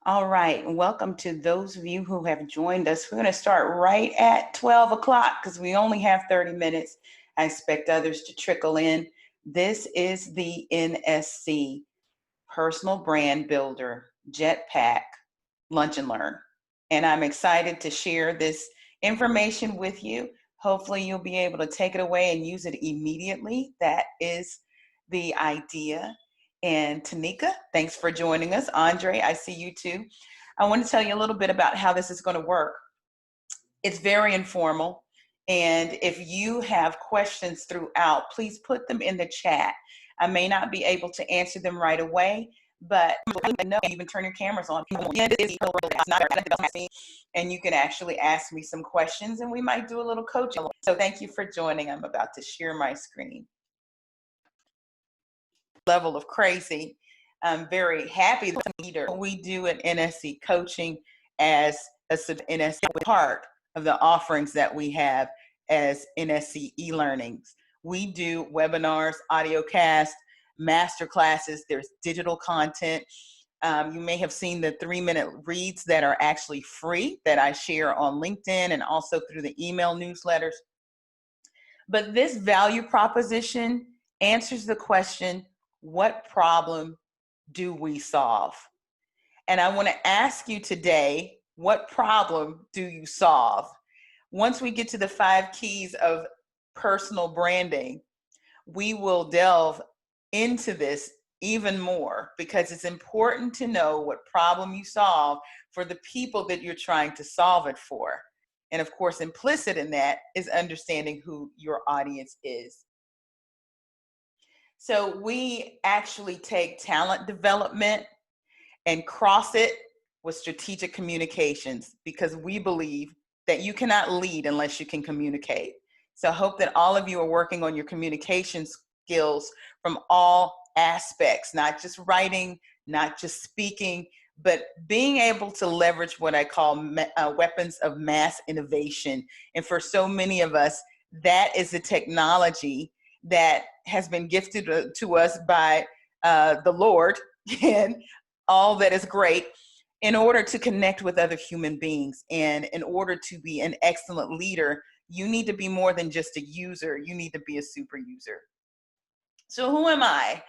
All right, and welcome to those of you who have joined us. We're going to start right at 12 o'clock because we only have 30 minutes. I expect others to trickle in. This is the NSC Personal Brand Builder JetPack Lunch and Learn. And I'm excited to share this information with you. Hopefully, you'll be able to take it away and use it immediately. That is the idea. And Tanika, thanks for joining us. Andre, I see you too. I want to tell you a little bit about how this is going to work. It's very informal. And if you have questions throughout, please put them in the chat. I may not be able to answer them right away, but I know you can turn your cameras on. And you can actually ask me some questions and we might do a little coaching. So thank you for joining. I'm about to share my screen. Level of crazy. I'm very happy that we do an NSC coaching as a NSC part of the offerings that we have as NSC e-learnings. We do webinars, audio cast, master classes. There's digital content. You may have seen the 3-minute reads that are actually free that I share on LinkedIn and also through the email newsletters. But this value proposition answers the question, what problem do we solve? And I want to ask you today, what problem do you solve? Once we get to the 5 keys of personal branding, we will delve into this even more because it's important to know what problem you solve for the people that you're trying to solve it for. And of course, implicit in that is understanding who your audience is. So we actually take talent development and cross it with strategic communications because we believe that you cannot lead unless you can communicate. So I hope that all of you are working on your communication skills from all aspects, not just writing, not just speaking, but being able to leverage what I call weapons of mass innovation. And for so many of us, that is the technology that has been gifted to us by the Lord and all that is great in order to connect with other human beings. And in order to be an excellent leader, you need to be more than just a user. You need to be a super user. So who am I?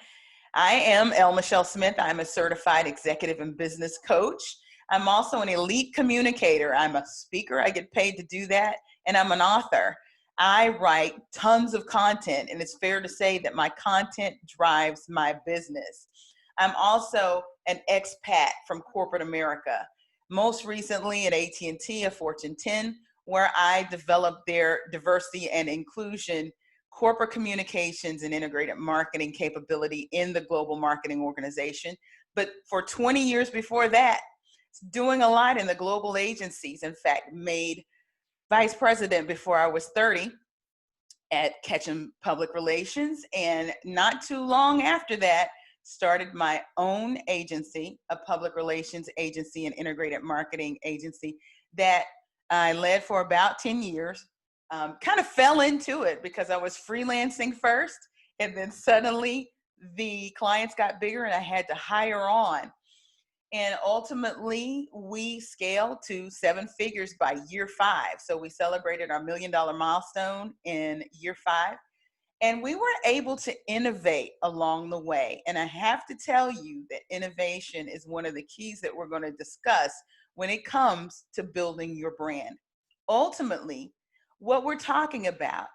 I am Elle Michelle Smith. I'm a certified executive and business coach. I'm also an elite communicator. I'm a speaker. I get paid to do that. And I'm an author. I write tons of content, and it's fair to say that my content drives my business. I'm also an expat from corporate America, most recently at AT&T, a Fortune 10, where I developed their diversity and inclusion corporate communications and integrated marketing capability in the global marketing organization. But for 20 years before that, doing a lot in the global agencies. In fact, made vice president before I was 30 at Ketchum Public Relations. And not too long after that, started my own agency, a public relations agency and integrated marketing agency that I led for about 10 years. Kind of fell into it because I was freelancing first, and then suddenly the clients got bigger and I had to hire on. And ultimately, we scaled to 7 figures by year 5. So we celebrated our $1 million milestone in year 5. And we were able to innovate along the way. And I have to tell you that innovation is one of the keys that we're going to discuss when it comes to building your brand. Ultimately, what we're talking about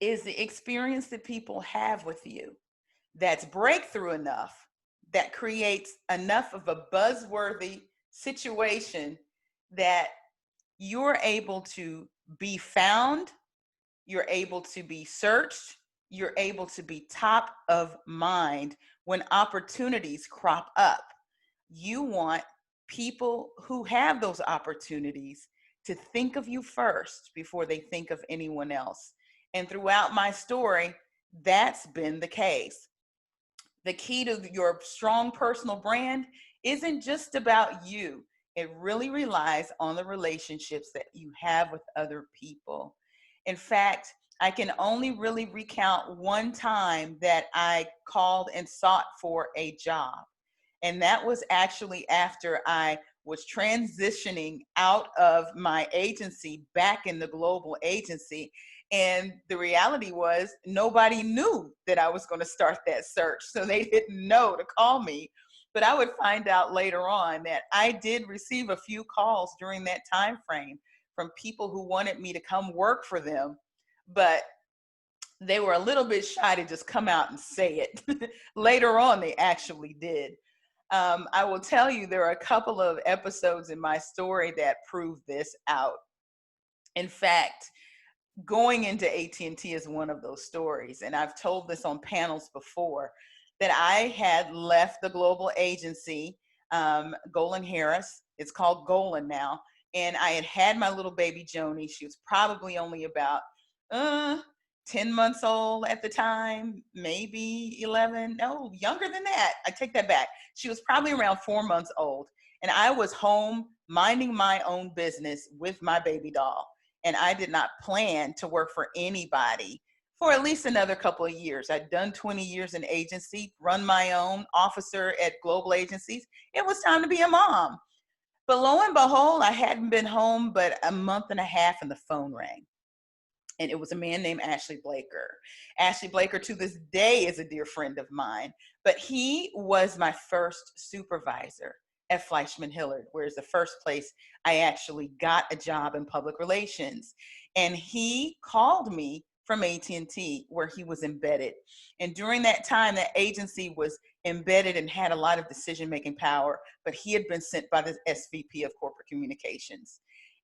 is the experience that people have with you that's breakthrough enough, that creates enough of a buzzworthy situation that you're able to be found, you're able to be searched, you're able to be top of mind when opportunities crop up. You want people who have those opportunities to think of you first before they think of anyone else. And throughout my story, that's been the case. The key to your strong personal brand isn't just about you. It really relies on the relationships that you have with other people. In fact, I can only really recount one time that I called and sought for a job. And that was actually after I was transitioning out of my agency back in the global agency. And the reality was nobody knew that I was going to start that search. So they didn't know to call me. But I would find out later on that I did receive a few calls during that time frame from people who wanted me to come work for them. But they were a little bit shy to just come out and say it. Later on, they actually did. I will tell you, there are a couple of episodes in my story that prove this out. In fact, going into AT&T is one of those stories. And I've told this on panels before, that I had left the global agency, Golan Harris. It's called Golan now. And I had had my little baby Joni. She was probably only about 10 months old at the time, maybe 11. No, younger than that. I take that back. She was probably around 4 months old. And I was home minding my own business with my baby doll. And I did not plan to work for anybody for at least another couple of years. I'd done 20 years in agency, run my own officer at global agencies. It was time to be a mom. But lo and behold, I hadn't been home but a month and a half and the phone rang. And it was a man named Ashley Blaker. Ashley Blaker to this day is a dear friend of mine, but he was my first supervisor at Fleischman Hillard, where is the first place I actually got a job in public relations. And he called me from AT&T, where he was embedded. And during that time, that agency was embedded and had a lot of decision-making power, but he had been sent by the SVP of corporate communications.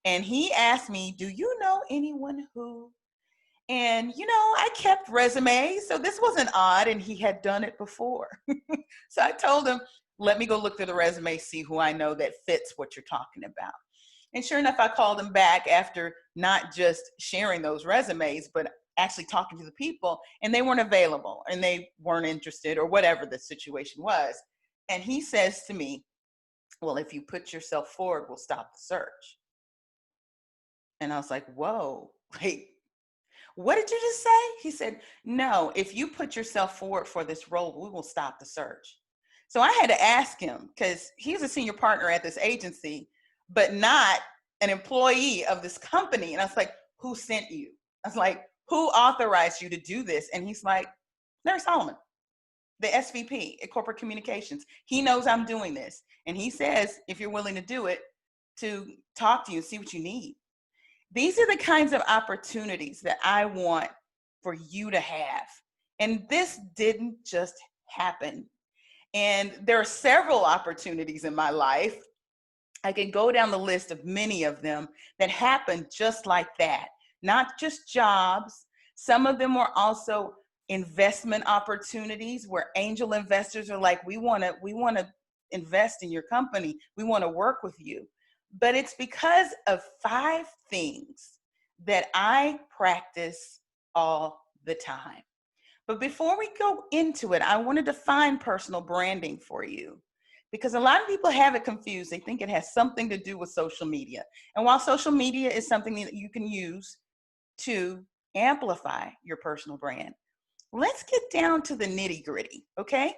And he asked me, do you know anyone who? And, I kept resumes, so this wasn't odd, and he had done it before. So I told him, let me go look through the resume, see who I know that fits what you're talking about. And sure enough, I called him back after not just sharing those resumes, but actually talking to the people, and they weren't available, and they weren't interested, or whatever the situation was. And he says to me, well, if you put yourself forward, we'll stop the search. And I was like, whoa, wait. What did you just say? He said, no, if you put yourself forward for this role, we will stop the search. So I had to ask him, because he's a senior partner at this agency, but not an employee of this company. And I was like, who sent you? I was like, who authorized you to do this? And he's like, Larry Solomon, the SVP at corporate communications. He knows I'm doing this. And he says, if you're willing to do it, to talk to you and see what you need. These are the kinds of opportunities that I want for you to have. And this didn't just happen. And there are several opportunities in my life. I can go down the list of many of them that happened just like that. Not just jobs. Some of them were also investment opportunities where angel investors are like, we want to invest in your company. We want to work with you. But it's because of 5 things that I practice all the time. But before we go into it, I want to define personal branding for you, because a lot of people have it confused. They think it has something to do with social media. And while social media is something that you can use to amplify your personal brand, let's get down to the nitty-gritty, okay?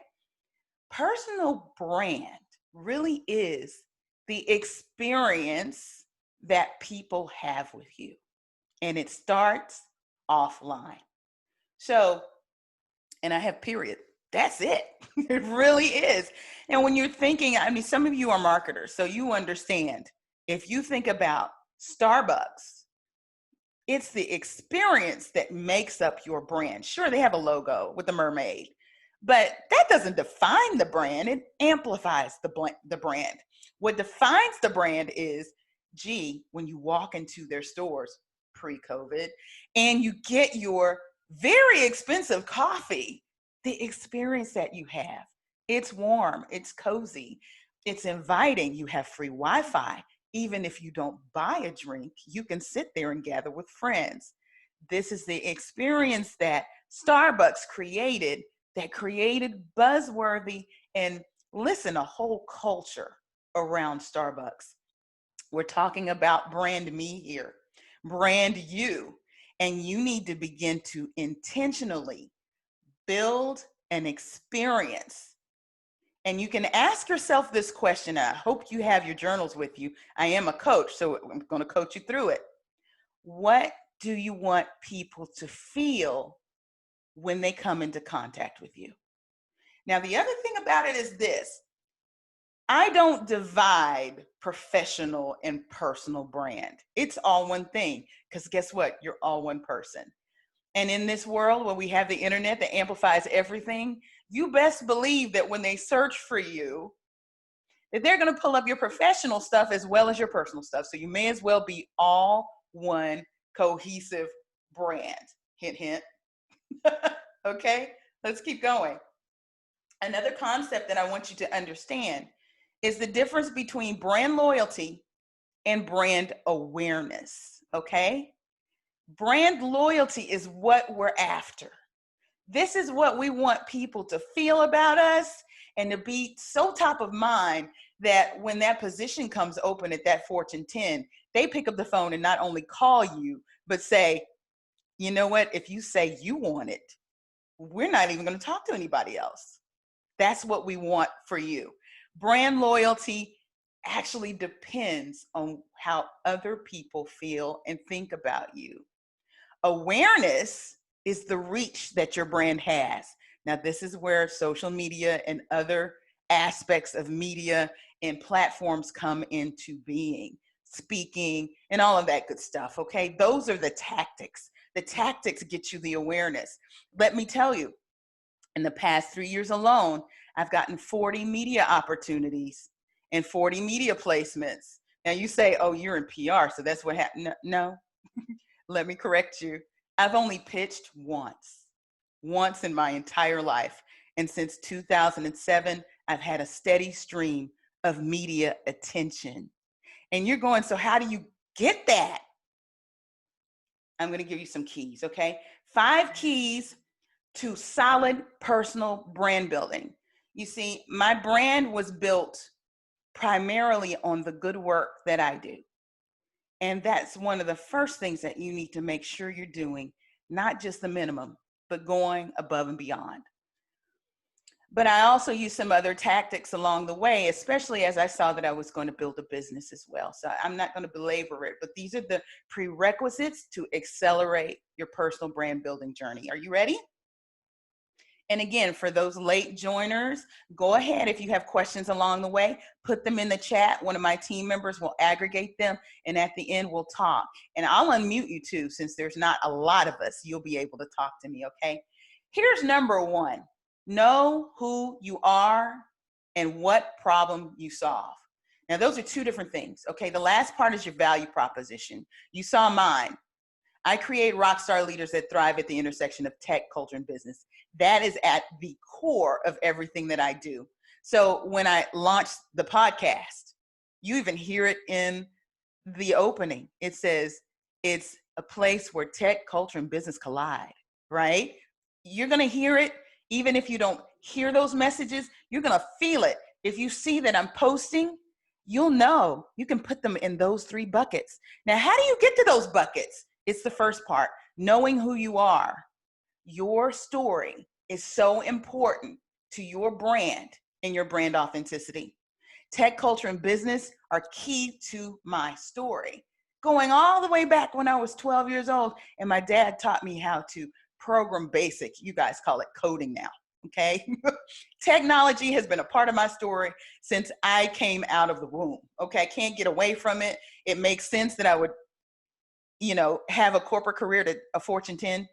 Personal brand really is the experience that people have with you. And it starts offline. So, and I have period. That's it. It really is. And when you're thinking, some of you are marketers, so you understand. If you think about Starbucks, it's the experience that makes up your brand. Sure, they have a logo with a mermaid, but that doesn't define the brand. It amplifies the brand. What defines the brand is, when you walk into their stores pre-COVID and you get your very expensive coffee, the experience that you have, it's warm, it's cozy, it's inviting, you have free Wi-Fi. Even if you don't buy a drink, you can sit there and gather with friends. This is the experience that Starbucks created, that created Buzzworthy, and listen, a whole culture around Starbucks. We're talking about brand me here, brand you, and you need to begin to intentionally build an experience And you can ask yourself this question. I hope you have your journals with you. I am a coach, so I'm going to coach you through it. What do you want people to feel when they come into contact with you? Now, the other thing about it is this. I don't divide professional and personal brand. It's all one thing, because guess what? You're all one person. And in this world where we have the internet that amplifies everything, you best believe that when they search for you, that they're going to pull up your professional stuff as well as your personal stuff. So you may as well be all one cohesive brand. Hint, hint. Okay, let's keep going. Another concept that I want you to understand is the difference between brand loyalty and brand awareness, okay? Brand loyalty is what we're after. This is what we want people to feel about us and to be so top of mind that when that position comes open at that Fortune 10, they pick up the phone and not only call you, but say, you know what, if you say you want it, we're not even going to talk to anybody else. That's what we want for you. Brand loyalty actually depends on how other people feel and think about you. Awareness is the reach that your brand has. Now, this is where social media and other aspects of media and platforms come into being, speaking, and all of that good stuff, okay? Those are the tactics. The tactics get you the awareness. Let me tell you, in the past 3 years alone, I've gotten 40 media opportunities and 40 media placements. Now you say, oh, you're in PR, so that's what happened. No, let me correct you. I've only pitched once in my entire life. And since 2007, I've had a steady stream of media attention. And you're going, so how do you get that? I'm going to give you some keys, okay? 5 keys to solid personal brand building. You see, my brand was built primarily on the good work that I do. And that's one of the first things that you need to make sure you're doing, not just the minimum, but going above and beyond. But I also used some other tactics along the way, especially as I saw that I was going to build a business as well. So I'm not going to belabor it, but these are the prerequisites to accelerate your personal brand building journey. Are you ready? And again, for those late joiners, go ahead. If you have questions along the way, put them in the chat. One of my team members will aggregate them. And at the end, we'll talk. And I'll unmute you too, since there's not a lot of us. You'll be able to talk to me, okay? Here's number 1. Know who you are and what problem you solve. Now, those are 2 different things, okay? The last part is your value proposition. You saw mine. I create rockstar leaders that thrive at the intersection of tech, culture, and business. That is at the core of everything that I do. So when I launched the podcast, you even hear it in the opening. It says, it's a place where tech, culture, and business collide, right? You're going to hear it. Even if you don't hear those messages, you're going to feel it. If you see that I'm posting, you'll know. You can put them in those 3 buckets. Now, how do you get to those buckets? It's the first part, knowing who you are. Your story is so important to your brand and your brand authenticity. Tech, culture, and business are key to my story. Going all the way back when I was 12 years old, and my dad taught me how to program basic. You guys call it coding now, okay? Technology has been a part of my story since I came out of the womb, okay? I can't get away from it. It makes sense that I would have a corporate career to a Fortune 10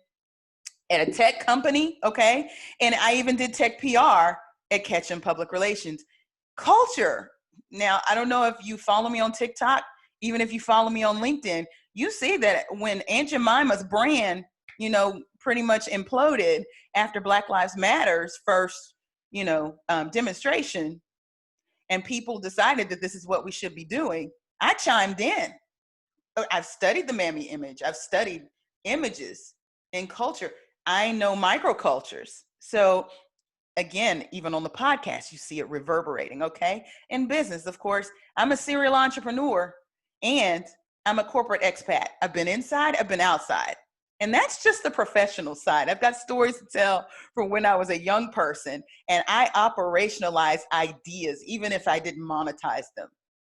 at a tech company, okay? And I even did tech PR at Ketchum Public Relations. Culture. Now, I don't know if you follow me on TikTok, even if you follow me on LinkedIn, you see that when Aunt Jemima's brand, pretty much imploded after Black Lives Matter's first, demonstration, and people decided that this is what we should be doing, I chimed in. I've studied the mammy image. I've studied images in culture. I know microcultures. So again, even on the podcast, you see it reverberating, okay? In business, of course, I'm a serial entrepreneur and I'm a corporate expat. I've been inside, I've been outside. And that's just the professional side. I've got stories to tell from when I was a young person, and I operationalized ideas, even if I didn't monetize them.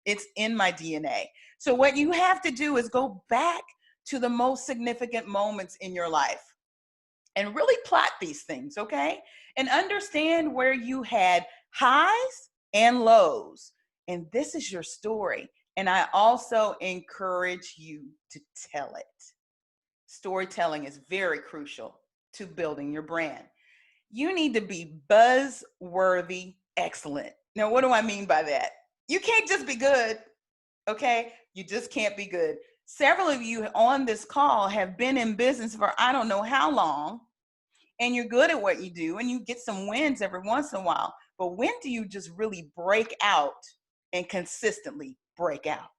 It's in my DNA. So what you have to do is go back to the most significant moments in your life and really plot these things, okay? And understand where you had highs and lows. And this is your story. And I also encourage you to tell it. Storytelling is very crucial to building your brand. You need to be buzzworthy excellent. Now, what do I mean by that? You can't just be good, okay? You just can't be good. Several of you on this call have been in business for I don't know how long, and you're good at what you do, and you get some wins every once in a while. But when do you just really break out and consistently break out?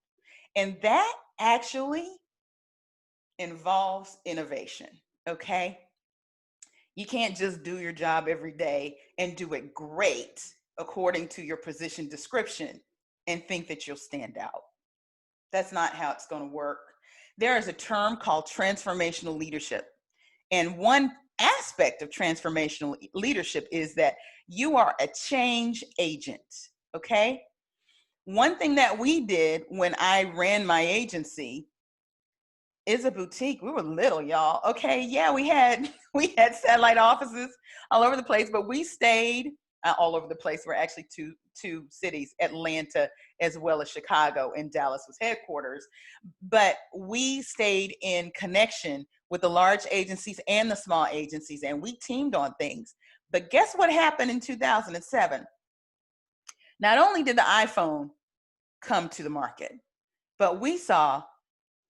And that actually involves innovation, okay? You can't just do your job every day and do it great according to your position description and think that you'll stand out. That's not how it's going to work. There is a term called transformational leadership. And one aspect of transformational leadership is that you are a change agent, okay? One thing that we did when I ran my agency is a boutique. We were little, y'all. Okay, yeah, we had satellite offices all over the place, but we stayed all over the place. We're actually two cities, Atlanta as well as Chicago, and Dallas was headquarters. But we stayed in connection with the large agencies and the small agencies, and we teamed on things. But guess what happened in 2007? Not only did the iPhone come to the market, but we saw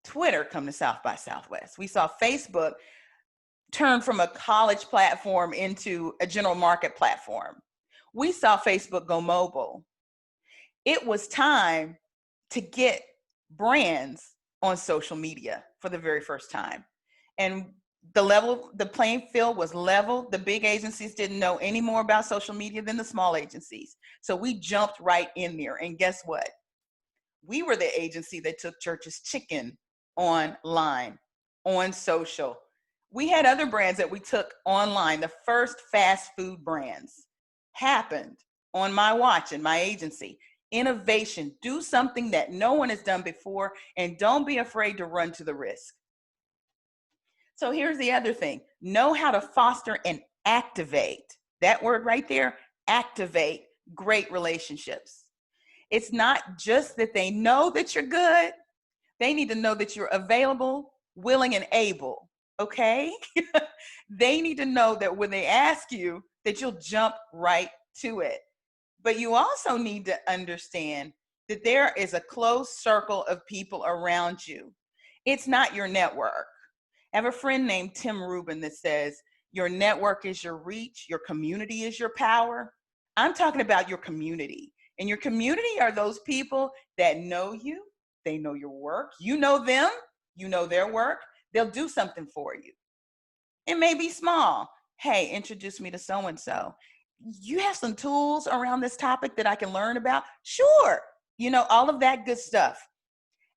Twitter come to South by Southwest. We saw Facebook turn from a college platform into a general market platform. We saw Facebook go mobile. It was time to get brands on social media for the very first time. And the playing field was level. The big agencies didn't know any more about social media than the small agencies. So we jumped right in there. And guess what? We were the agency that took Church's Chicken online, on social. We had other brands that we took online. The first fast food brands happened on my watch in my agency. Innovation, do something that no one has done before, and don't be afraid to run to the risk. So here's the other thing. Know how to foster and activate. That word right there, activate great relationships. It's not just that they know that you're good. They need to know that you're available, willing, and able, okay? They need to know that when they ask you, that you'll jump right to it. But you also need to understand that there is a close circle of people around you. It's not your network. I have a friend named Tim Rubin that says, your network is your reach, your community is your power. I'm talking about your community. And your community are those people that know you, they know your work, you know them, you know their work, they'll do something for you. It may be small. Hey, introduce me to so-and-so. You have some tools around this topic that I can learn about? Sure. You know, all of that good stuff.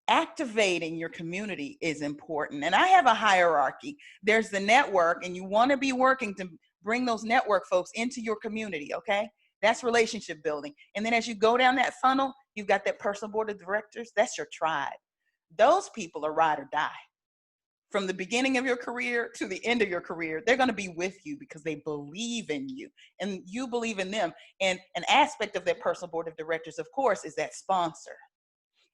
Activating your community is important. And I have a hierarchy. There's the network, and you want to be working to bring those network folks into your community, okay? That's relationship building. And then as you go down that funnel, you've got that personal board of directors. That's your tribe. Those people are ride or die. From the beginning of your career to the end of your career, they're going to be with you because they believe in you and you believe in them. And an aspect of that personal board of directors, of course, is that sponsor.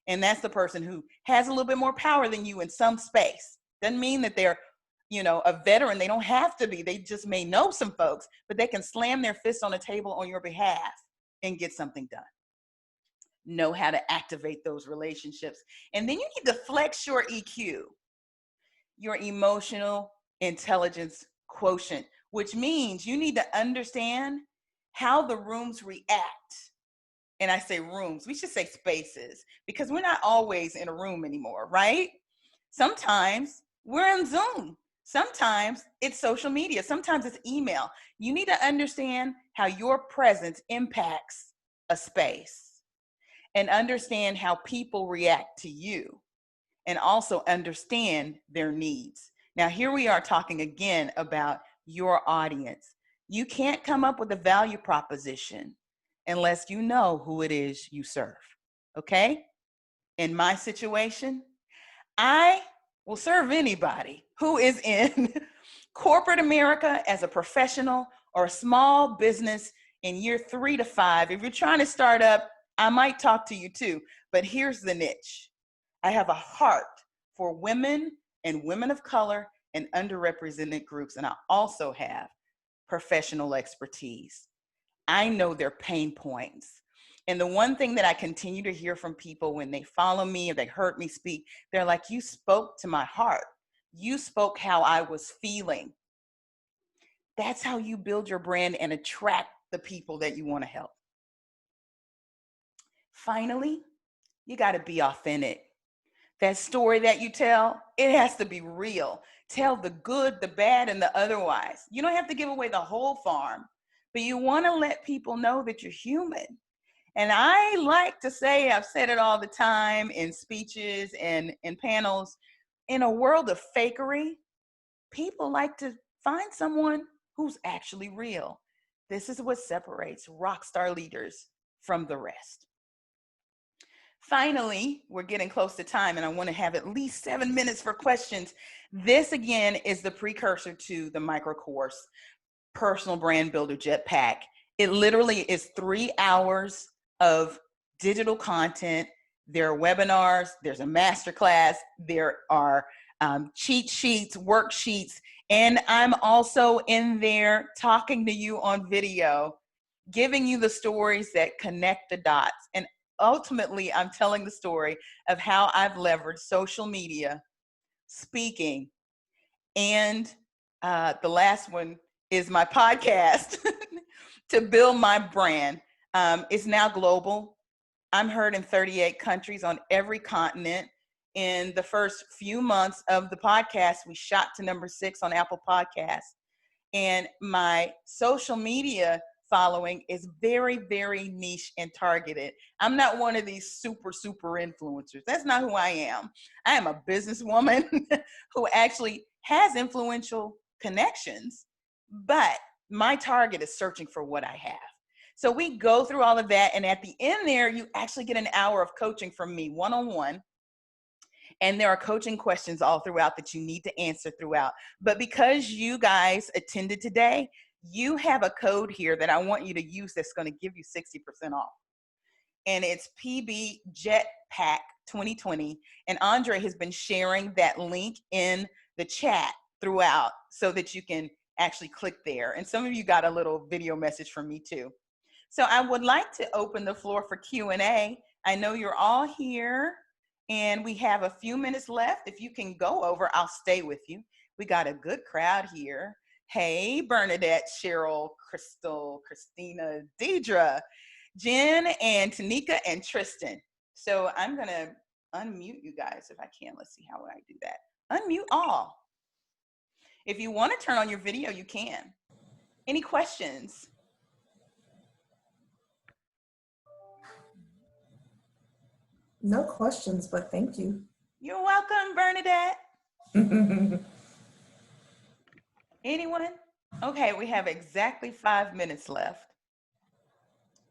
And that's the person who has a little bit more power than you in some space. Doesn't mean that they're, you know, a veteran. They don't have to be. They just may know some folks, but they can slam their fist on the table on your behalf and get something done. Know how to activate those relationships. And then you need to flex your EQ, your emotional intelligence quotient, which means you need to understand how the rooms react. And I say rooms, we should say spaces, because we're not always in a room anymore, right? Sometimes we're on Zoom. Sometimes it's social media. Sometimes it's email. You need to understand how your presence impacts a space and understand how people react to you and also understand their needs. Now, here we are talking again about your audience. You can't come up with a value proposition unless you know who it is you serve, okay? In my situation, I will serve anybody who is in corporate America as a professional or a small business in year 3 to 5. If you're trying to start up, I might talk to you too, but here's the niche. I have a heart for women and women of color and underrepresented groups, and I also have professional expertise. I know their pain points. And the one thing that I continue to hear from people when they follow me or they heard me speak, they're like, you spoke to my heart. You spoke how I was feeling. That's how you build your brand and attract the people that you want to help. Finally, you got to be authentic. That story that you tell, it has to be real. Tell the good, the bad, and the otherwise. You don't have to give away the whole farm, but you want to let people know that you're human. And I like to say, I've said it all the time in speeches and in panels, in a world of fakery, people like to find someone who's actually real. This is what separates rock star leaders from the rest. Finally, we're getting close to time and I want to have at least 7 minutes for questions. This again is the precursor to the micro course, Personal Brand Builder JetPack. It literally is 3 hours of digital content. There are webinars, there's a masterclass, there are cheat sheets, worksheets, and I'm also in there talking to you on video, giving you the stories that connect the dots. And ultimately, I'm telling the story of how I've leveraged social media, speaking, and the last one is my podcast to build my brand. It's now global. I'm heard in 38 countries on every continent. In the first few months of the podcast, we shot to number 6 on Apple Podcasts. And my social media following is very, very niche and targeted. I'm not one of these super influencers. That's not who I am. I am a businesswoman who actually has influential connections, but my target is searching for what I have. So we go through all of that. And at the end there, you actually get an hour of coaching from me one-on-one. And there are coaching questions all throughout that you need to answer throughout. But because you guys attended today, you have a code here that I want you to use that's going to give you 60% off. And it's PB JetPack 2020. And Andre has been sharing that link in the chat throughout so that you can actually click there. And some of you got a little video message from me too. So I would like to open the floor for Q&A. I know you're all here. And we have a few minutes left. If you can go over, I'll stay with you. We got a good crowd here. Hey, Bernadette, Cheryl, Crystal, Christina, Deidre, Jen, and Tanita, and Tristan. So I'm going to unmute you guys if I can. Let's see how I do that. Unmute all. If you want to turn on your video, you can. Any questions? No questions, but thank you. You're welcome, Bernadette. Anyone? Okay, we have exactly 5 minutes left.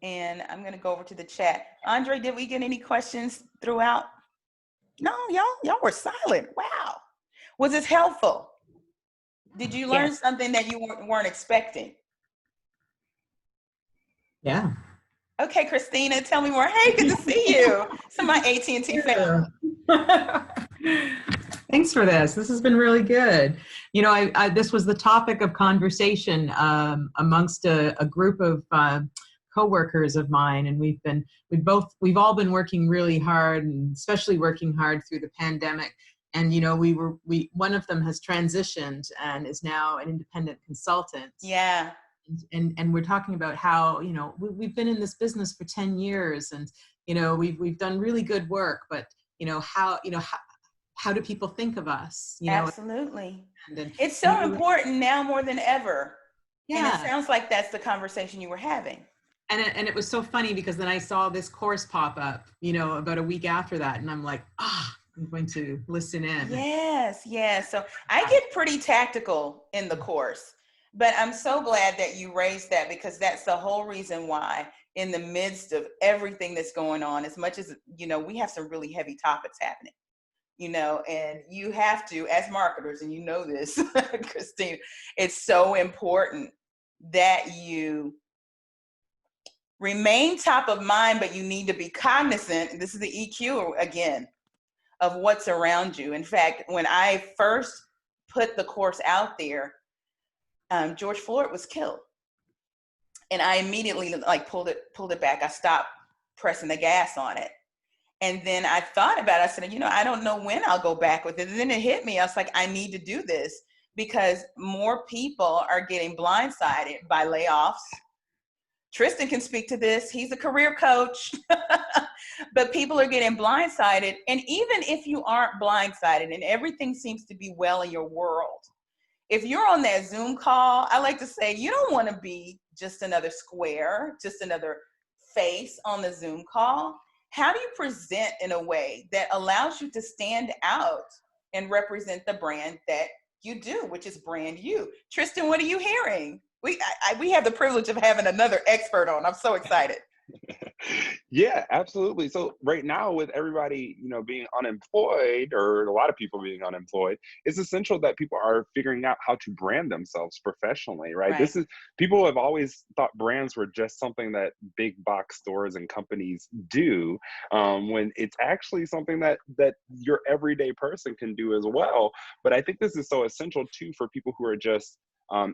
And I'm going to go over to the chat. Andre, did we get any questions throughout? No, y'all were silent. Wow. Was this helpful? Did you learn something that you weren't expecting? Yeah. Okay, Christina, tell me more. Hey, good to see you. Some of my AT&T family. Thanks for this. This has been really good. You know, this was the topic of conversation amongst a group of coworkers of mine, and we've all been working really hard, and especially working hard through the pandemic. And you know, one of them has transitioned and is now an independent consultant. Yeah. And we're talking about how, you know, we've been in this business for 10 years and, you know, we've done really good work, but, you know, how do people think of us? You know? Absolutely. It's so important now more than ever. Yeah. And it sounds like that's the conversation you were having. And it was so funny because then I saw this course pop up, you know, about a week after that. And I'm like, I'm going to listen in. Yes, yes. So I get pretty tactical in the course, but I'm so glad that you raised that, because that's the whole reason why, in the midst of everything that's going on, as much as, we have some really heavy topics happening, and you have to, as marketers, and this, Christine, it's so important that you remain top of mind, but you need to be cognizant, and this is the EQ again, of what's around you. In fact, when I first put the course out there, George Floyd was killed. And I immediately pulled it back. I stopped pressing the gas on it. And then I thought about it. I said, I don't know when I'll go back with it. And then it hit me. I was like, I need to do this, because more people are getting blindsided by layoffs. Tristan can speak to this. He's a career coach. But people are getting blindsided. And even if you aren't blindsided and everything seems to be well in your world, if you're on that Zoom call, I like to say, you don't want to be just another square, just another face on the Zoom call. How do you present in a way that allows you to stand out and represent the brand that you do, which is brand you? Tristan, what are you hearing? We have the privilege of having another expert on. I'm so excited. Yeah, absolutely. So right now, with everybody, being unemployed, or a lot of people being unemployed, it's essential that people are figuring out how to brand themselves professionally, right? People have always thought brands were just something that big box stores and companies do, when it's actually something that your everyday person can do as well. But I think this is so essential too for people who are just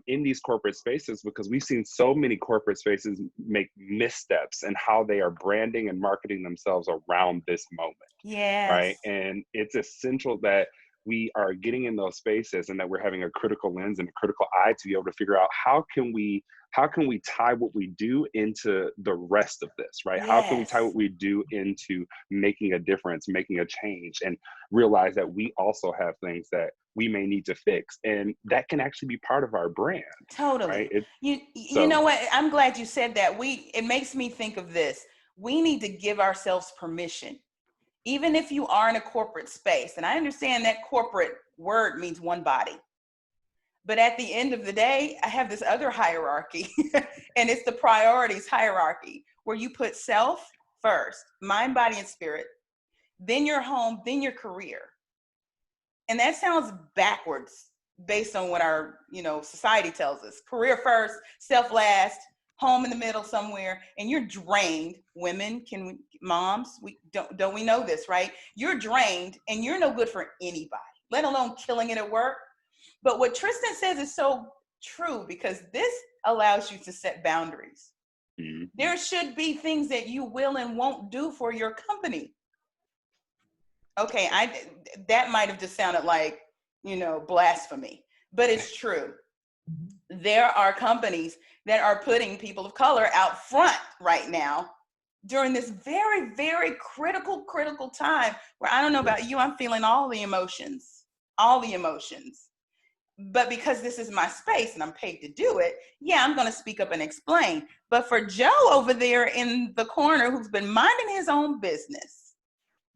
in these corporate spaces, because we've seen so many corporate spaces make missteps in how they are branding and marketing themselves around this moment. Yes. Right. And it's essential that we are getting in those spaces and that we're having a critical lens and a critical eye to be able to figure out how can we tie what we do into the rest of this, right? Yes. How can we tie what we do into making a difference, making a change, and realize that we also have things that we may need to fix, and that can actually be part of our brand. Totally. Right? You know what? I'm glad you said that. It makes me think of this. We need to give ourselves permission, even if you are in a corporate space. And I understand that corporate word means one body. But at the end of the day, I have this other hierarchy, and it's the priorities hierarchy, where you put self first, mind, body, and spirit, then your home, then your career. And that sounds backwards based on what our, society tells us. Career first, self last, home in the middle somewhere, and you're drained. Women, moms, don't we know this, right? You're drained and you're no good for anybody, let alone killing it at work. But what Tristan says is so true, because this allows you to set boundaries. Mm-hmm. There should be things that you will and won't do for your company. Okay, that might have just sounded like, blasphemy, but it's true. There are companies that are putting people of color out front right now during this very, very critical time, where, I don't know about you, I'm feeling all the emotions. But because this is my space and I'm paid to do it, yeah, I'm going to speak up and explain. But for Joe over there in the corner, who's been minding his own business,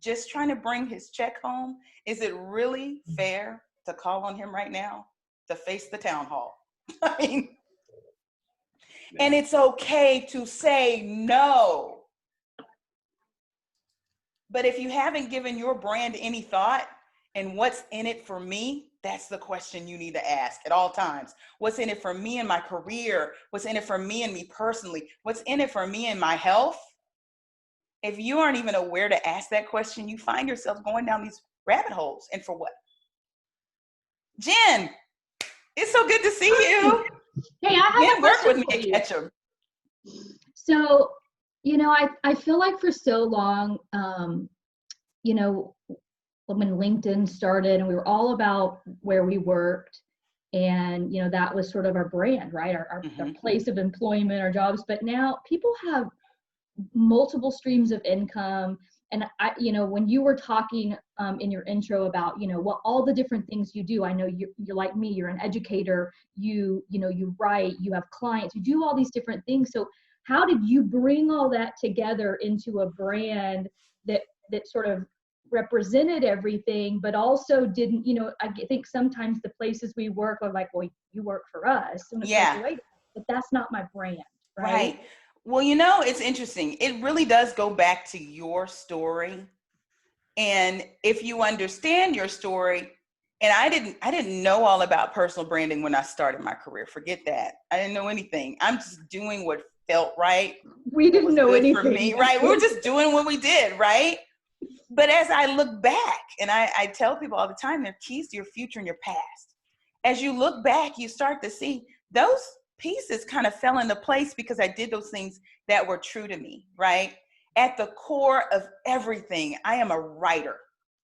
just trying to bring his check home, is it really fair to call on him right now to face the town hall? I mean, yeah. And it's okay to say no. But if you haven't given your brand any thought, and what's in it for me, that's the question you need to ask at all times. What's in it for me in my career? What's in it for me and me personally? What's in it for me and my health? If you aren't even aware to ask that question, you find yourself going down these rabbit holes. And for what? Jen, it's so good to see you. Hey, I have Jen a worked with question me at Ketchum. So, I feel like for so long, when LinkedIn started and we were all about where we worked, and, that was sort of our brand, right? Our place of employment, our jobs. But now people have multiple streams of income. And when you were talking in your intro about, what all the different things you do, I know you're like me, you're an educator, you write, you have clients, you do all these different things. So how did you bring all that together into a brand that sort of represented everything, but also didn't, I think sometimes the places we work are like, well, you work for us. And it's Yeah. like, wait, but that's not my brand, right? Right. Well, it's interesting. It really does go back to your story. And if you understand your story, and I didn't know all about personal branding when I started my career. Forget that. I didn't know anything. I'm just doing what felt right. We didn't know good anything for me, right? We were just doing what we did, right? But as I look back, and I tell people all the time, there are keys to your future and your past. As you look back, you start to see those pieces kind of fell into place because I did those things that were true to me, right? At the core of everything, I am a writer.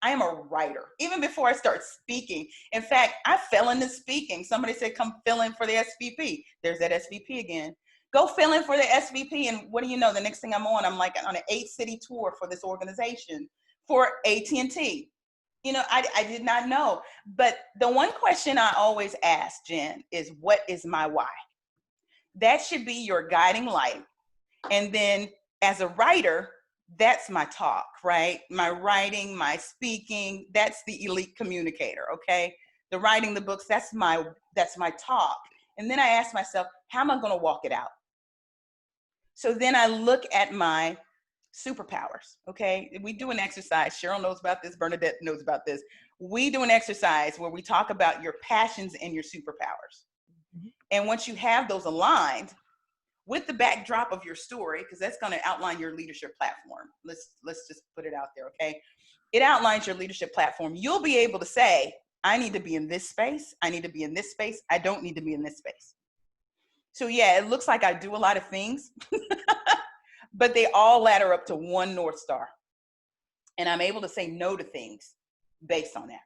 I am a writer. Even before I start speaking. In fact, I fell into speaking. Somebody said, come fill in for the SVP. There's that SVP again. Go fill in for the SVP. And what do you know? The next thing I'm on like on an 8-city tour for this organization for AT&T. I did not know. But the one question I always ask, Jen, is what is my why? That should be your guiding light. And then as a writer, that's my talk, right? My writing, my speaking, that's the elite communicator, okay? The writing the books, that's my talk. And then I ask myself, how am I going to walk it out? So then I look at my superpowers, okay? We do an exercise. Cheryl knows about this. Bernadette knows about this. We do an exercise where we talk about your passions and your superpowers. And once you have those aligned with the backdrop of your story, because that's going to outline your leadership platform. Let's just put it out there, okay? It outlines your leadership platform. You'll be able to say, I need to be in this space. I need to be in this space. I don't need to be in this space. So yeah, it looks like I do a lot of things, but they all ladder up to one North Star. And I'm able to say no to things based on that.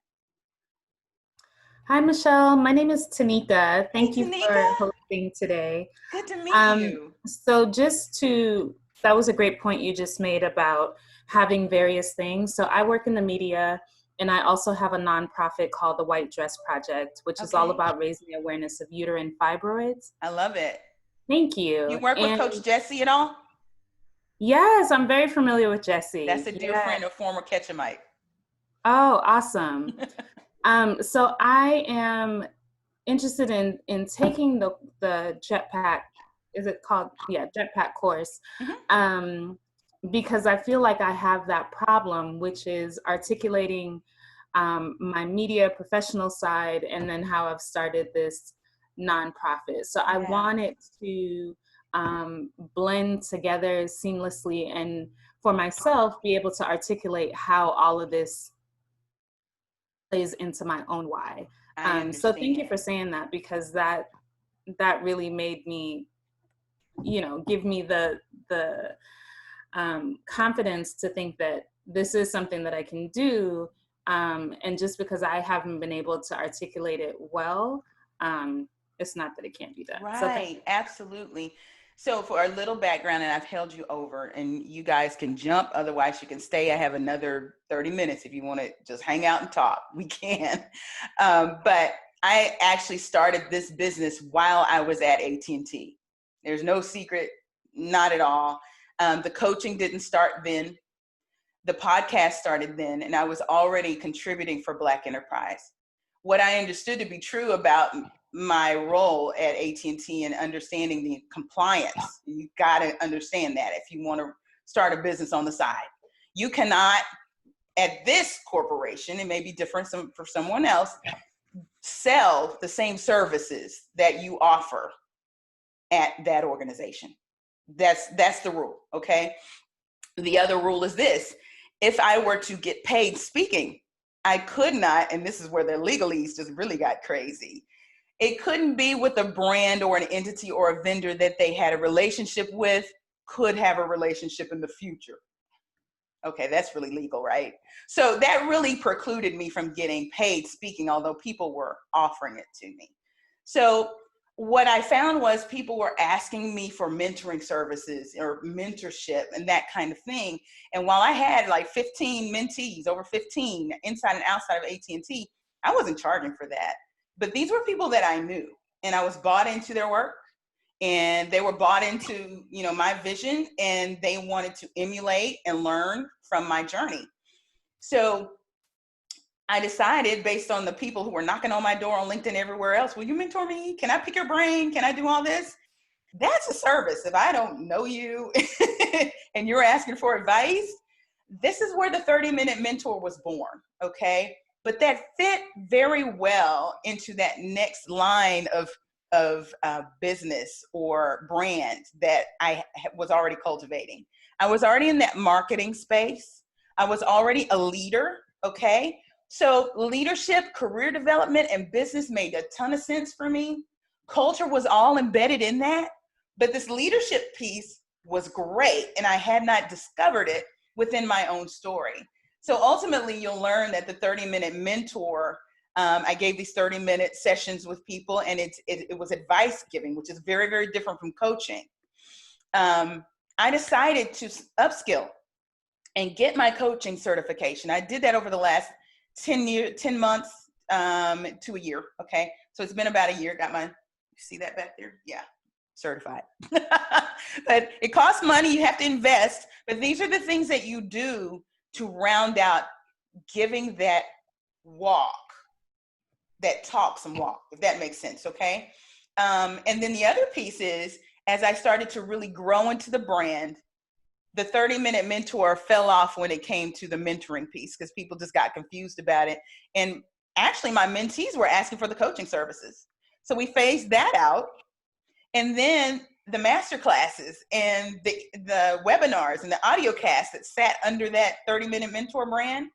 Hi, Michelle. My name is Tanita. Thank Hey, you Tanita. for hosting today. Good to meet you. So that was a great point you just made about having various things. So I work in the media, and I also have a nonprofit called the White Dress Project, which is all about raising the awareness of uterine fibroids. I love it. Thank you. You work with Coach Jesse at all? Yes, I'm very familiar with Jesse. That's a dear friend, a former Ketchumite. Oh, awesome. So I am interested in taking the JetPack, is it called? Yeah, JetPack course. Mm-hmm. Because I feel like I have that problem, which is articulating my media professional side and then how I've started this nonprofit. So I wanted to blend together seamlessly and for myself be able to articulate how all of this plays into my own why. So thank you for saying that, because that really made me, give me the confidence to think that this is something that I can do. And just because I haven't been able to articulate it well, it's not that it can't be done. Right, so absolutely. So for a little background, and I've held you over, and you guys can jump, otherwise you can stay. I have another 30 minutes if you want to just hang out and talk, we can. But I actually started this business while I was at AT&T. There's no secret, not at all. The coaching didn't start then. The podcast started then, and I was already contributing for Black Enterprise. What I understood to be true about my role at AT&T and understanding the compliance, you got to understand that if you want to start a business on the side. You cannot, at this corporation, it may be different for someone else, sell the same services that you offer at that organization. That's the rule, okay? The other rule is this: if I were to get paid speaking, I could not, and this is where the legalese just really got crazy. It couldn't be with a brand or an entity or a vendor that they had a relationship with, could have a relationship in the future. Okay, that's really legal, right? So that really precluded me from getting paid speaking, although people were offering it to me. So what I found was people were asking me for mentoring services or mentorship and that kind of thing. And while I had like 15 mentees, over 15 inside and outside of AT&T, I wasn't charging for that. But these were people that I knew, and I was bought into their work, and they were bought into, my vision, and they wanted to emulate and learn from my journey. So I decided, based on the people who were knocking on my door on LinkedIn everywhere else, will you mentor me? Can I pick your brain? Can I do all this? That's a service. If I don't know you and you're asking for advice, this is where the 30-minute mentor was born, okay? But that fit very well into that next line of business or brand that I was already cultivating. I was already in that marketing space. I was already a leader, okay? So leadership, career development, and business made a ton of sense for me. Culture was all embedded in that, but this leadership piece was great, and I had not discovered it within my own story. So ultimately, you'll learn that the 30-minute mentor, I gave these 30-minute sessions with people, and it was advice giving, which is very, very different from coaching. I decided to upskill and get my coaching certification. I did that over the last 10 months to a year, okay? So it's been about a year. Got my, you see that back there? Yeah, certified. But it costs money, you have to invest, but these are the things that you do to round out giving that walk, that talk some walk, if that makes sense, okay? And then the other piece is, as I started to really grow into the brand, the 30-minute mentor fell off when it came to the mentoring piece because people just got confused about it. And actually my mentees were asking for the coaching services. So we phased that out. And then the master classes and the webinars and the audio casts that sat under that 30-minute mentor brand,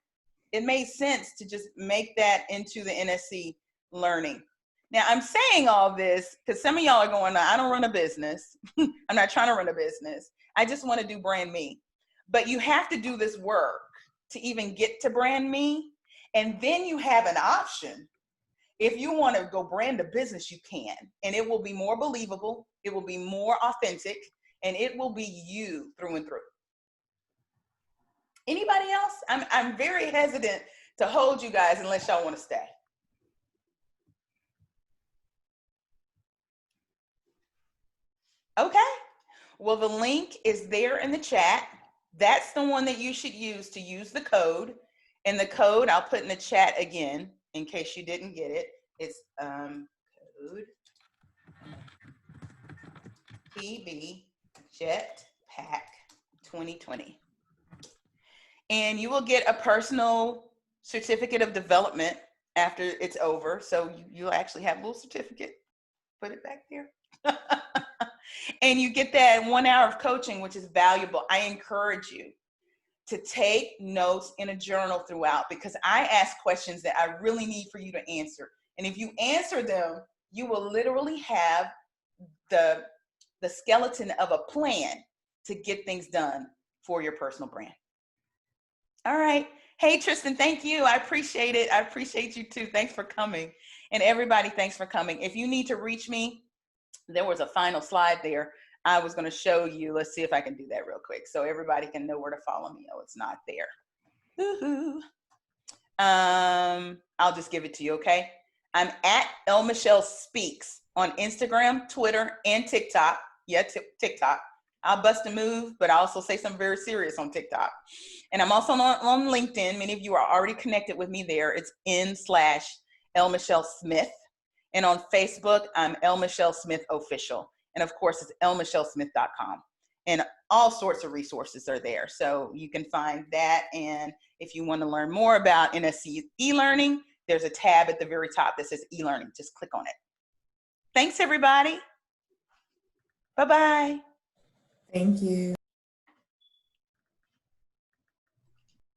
it made sense to just make that into the NSC learning. Now I'm saying all this because some of y'all are going, I don't run a business. I'm not trying to run a business. I just want to do brand me. But you have to do this work to even get to brand me. And then you have an option. If you want to go brand a business, you can. And it will be more believable. It will be more authentic. And it will be you through and through. Anybody else? I'm very hesitant to hold you guys unless y'all want to stay. Okay. Well, the link is there in the chat. That's the one that you should use to use the code. And the code I'll put in the chat again in case you didn't get it. It's code PB JetPack 2020. And you will get a personal certificate of development after it's over. So you'll actually have a little certificate. Put it back there. And you get that 1 hour of coaching, which is valuable. I encourage you to take notes in a journal throughout because I ask questions that I really need for you to answer. And if you answer them, you will literally have the skeleton of a plan to get things done for your personal brand. All right. Hey, Tristan, thank you. I appreciate it. I appreciate you too. Thanks for coming. And everybody, thanks for coming. If you need to reach me, there was a final slide there. I was going to show you. Let's see if I can do that real quick so everybody can know where to follow me. Oh, it's not there. Woo-hoo. I'll just give it to you, okay? I'm at El Michelle Speaks on Instagram, Twitter, and TikTok. Yeah, TikTok. I'll bust a move, but I also say something very serious on TikTok. And I'm also on LinkedIn. Many of you are already connected with me there. It's n/El Michelle Smith. And on Facebook, I'm El Michelle Smith Official. And of course, it's elmichellesmith.com. And all sorts of resources are there. So you can find that. And if you want to learn more about NSC e-learning, there's a tab at the very top that says e-learning. Just click on it. Thanks, everybody. Bye-bye. Thank you.